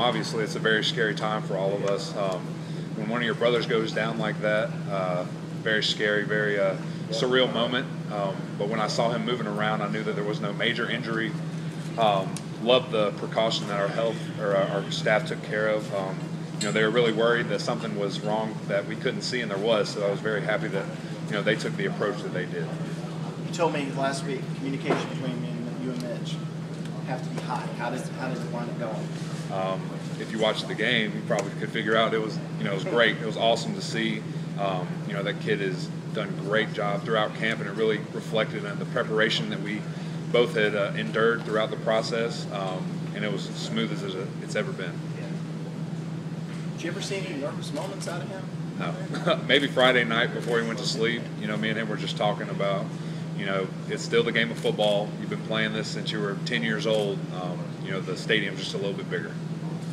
Obviously, it's a very scary time for all of us. When one of your brothers goes down like that, very scary, very surreal moment. But when I saw him moving around, I knew that there was no major injury. Loved the precaution that our staff took care of. They were really worried that something was wrong that we couldn't see, and there was. So I was very happy that they took the approach that they did. You told me last week communication between you and Mitch have to be high. How does it wind up going? If you watched the game, you probably could figure out it was great. It was awesome to see. That kid has done a great job throughout camp, and it really reflected on the preparation that we both had endured throughout the process, and it was as smooth as it's ever been. Did you ever see any nervous moments out of him? No. Maybe Friday night before he went to sleep, me and him were just talking about, it's still the game of football. You've been playing this since you were 10 years old. The stadium's just a little bit bigger.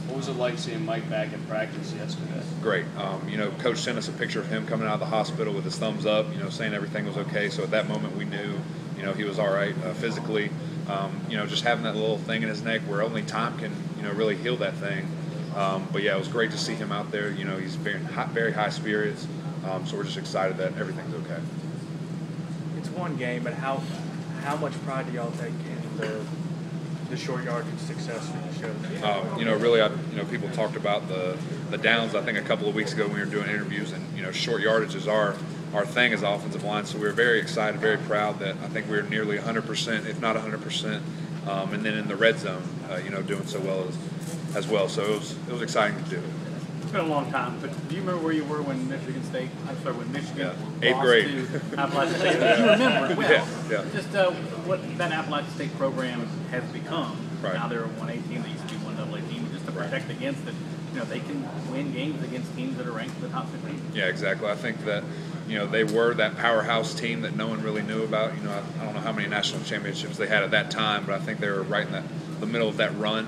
What was it like seeing Mike back in practice yesterday? Great. Coach sent us a picture of him coming out of the hospital with his thumbs up, saying everything was okay. So at that moment we knew, he was all right physically. Just having that little thing in his neck where only time can, really heal that thing. But yeah, it was great to see him out there. He's very high spirits. So we're just excited that everything's okay. It's one game, but how much pride do y'all take in the short yardage success for the show? Really, people talked about the downs. I think a couple of weeks ago when we were doing interviews, and short yardage is our thing as offensive line. So we were very excited, very proud that I think we were nearly 100%, if not 100%, and then in the red zone, doing so well as well. So it was exciting to do. It's been a long time, but do you remember where you were when Michigan Eighth grade. to Appalachian State? You remember it well. Yeah. Just what that Appalachian State program has become. Right. Now they're a 1A team. They used to be 1AA team. Just to protect against it, they can win games against teams that are ranked in the top 15. Yeah, exactly. I think that they were that powerhouse team that no one really knew about. I don't know how many national championships they had at that time, but I think they were right in the middle of that run.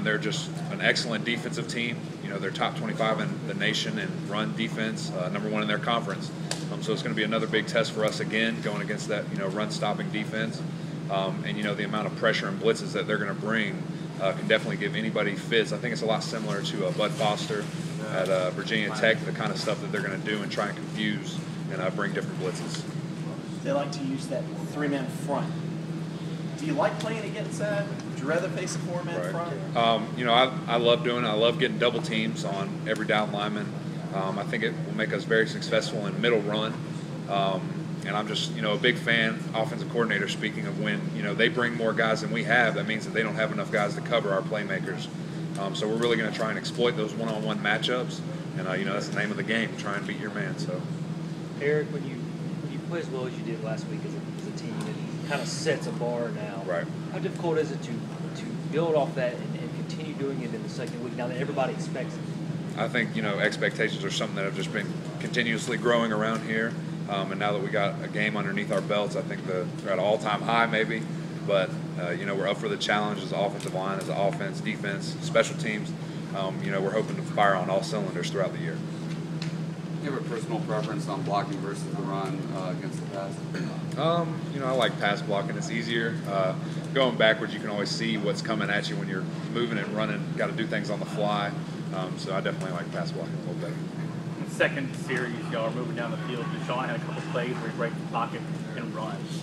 They're just an excellent defensive team. They're top 25 in the nation in run defense, number one in their conference. So it's going to be another big test for us again, going against that run-stopping defense. And the amount of pressure and blitzes that they're going to bring can definitely give anybody fits. I think it's a lot similar to Bud Foster at Virginia Tech, the kind of stuff that they're going to do and try and confuse and bring different blitzes. They like to use that three-man front. Do you like playing against that? Would you rather face a four-man front? I love doing it. I love getting double teams on every down lineman. I think it will make us very successful in middle run. And I'm just, a big fan, offensive coordinator speaking, of when, they bring more guys than we have, that means that they don't have enough guys to cover our playmakers. So we're really going to try and exploit those one-on-one matchups. And, that's the name of the game, try and beat your man. So, Eric, when you play as well as you did last week as a team, it kind of sets a bar now. Right. How difficult is it to build off that and continue doing it in the second week now that everybody expects it? I think, expectations are something that have just been continuously growing around here. And now that we got a game underneath our belts, I think they're at an all-time high maybe. But, we're up for the challenge as an offensive line, as an offense, defense, special teams. We're hoping to fire on all cylinders throughout the year. Do you have a personal preference on blocking versus the run against the pass? I like pass blocking. It's easier. Going backwards, you can always see what's coming at you when you're moving and running. Got to do things on the fly. So I definitely like pass blocking a little bit. In the second series, y'all are moving down the field. Deshaun had a couple plays where he breaks the pocket and runs.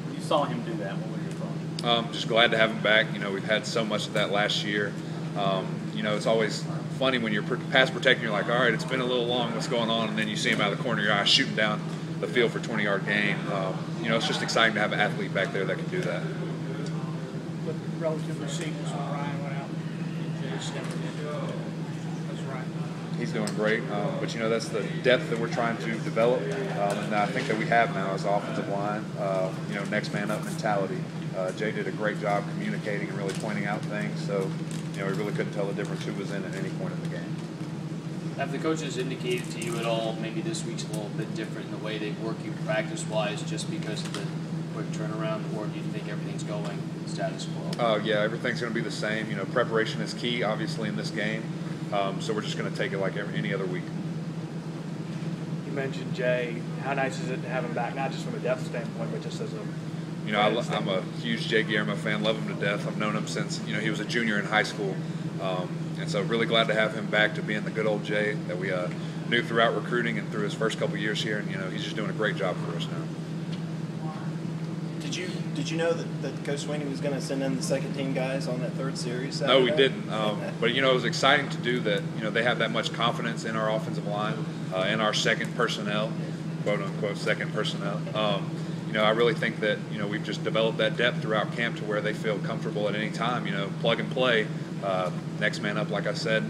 When you saw him do that, what was your thought? Just glad to have him back. We've had so much of that last year. It's always funny when you're pass protecting, you're like, all right, it's been a little long, what's going on? And then you see him out of the corner of your eye shooting down the field for a 20-yard gain. It's just exciting to have an athlete back there that can do that. With relative receivers when Ryan went out, Jay stepped in. That's right. He's doing great, but that's the depth that we're trying to develop, and I think that we have now as the offensive line. Next man up mentality. Jay did a great job communicating and really pointing out things, so we really couldn't tell the difference who was in at any point in the game. Have the coaches indicated to you at all, maybe this week's a little bit different in the way they work you practice-wise just because of the quick turnaround, or do you think everything's going status quo? Yeah, everything's going to be the same. Preparation is key, obviously, in this game, so we're just going to take it like any other week. You mentioned Jay. How nice is it to have him back, not just from a depth standpoint, but just as You know, I'm a huge Jay Guillermo fan, love him to death. I've known him since, you know, he was a junior in high school. And so really glad to have him back to being the good old Jay that we knew throughout recruiting and through his first couple years here. And, you know, he's just doing a great job for us now. Did you know that Coach Sweeney was going to send in the second team guys on that third series Saturday? No, we didn't. But, you know, it was exciting to do that. You know, they have that much confidence in our offensive line, in our second personnel, quote unquote second personnel. You know, I really think that, you know, we've just developed that depth throughout camp to where they feel comfortable at any time, you know, plug and play. Next man up, like I said,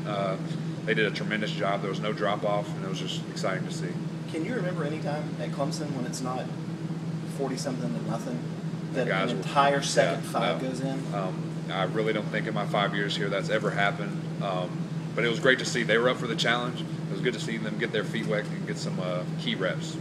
they did a tremendous job. There was no drop off, and it was just exciting to see. Can you remember any time at Clemson when it's not 40-something to nothing that an entire second five goes in? I really don't think in my 5 years here that's ever happened. But it was great to see. They were up for the challenge. It was good to see them get their feet wet and get some key reps.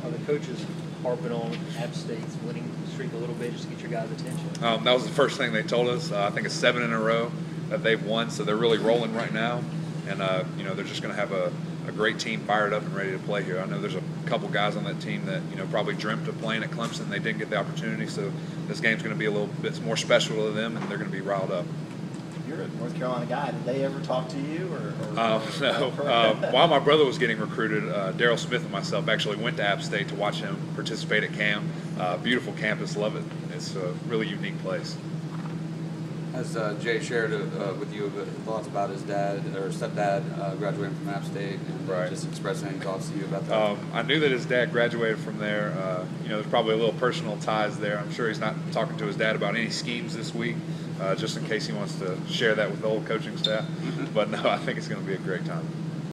Are the coaches harping on App State's winning streak a little bit just to get your guys' attention? That was the first thing they told us. I think it's 7 in a row that they've won, so they're really rolling right now. And, you know, they're just going to have a great team fired up and ready to play here. I know there's a couple guys on that team that, you know, probably dreamt of playing at Clemson. They didn't get the opportunity, so this game's going to be a little bit more special to them, and they're going to be riled up. You're a North Carolina guy. Did they ever talk to you? No. While my brother was getting recruited, Daryl Smith and myself actually went to App State to watch him participate at camp. Beautiful campus, love it. It's a really unique place. Has Jay shared with you thoughts about his dad or stepdad graduating from App State, and just expressing any thoughts to you about that? I knew that his dad graduated from there. You know, there's probably a little personal ties there. I'm sure he's not talking to his dad about any schemes this week, just in case he wants to share that with the whole coaching staff. But no, I think it's going to be a great time.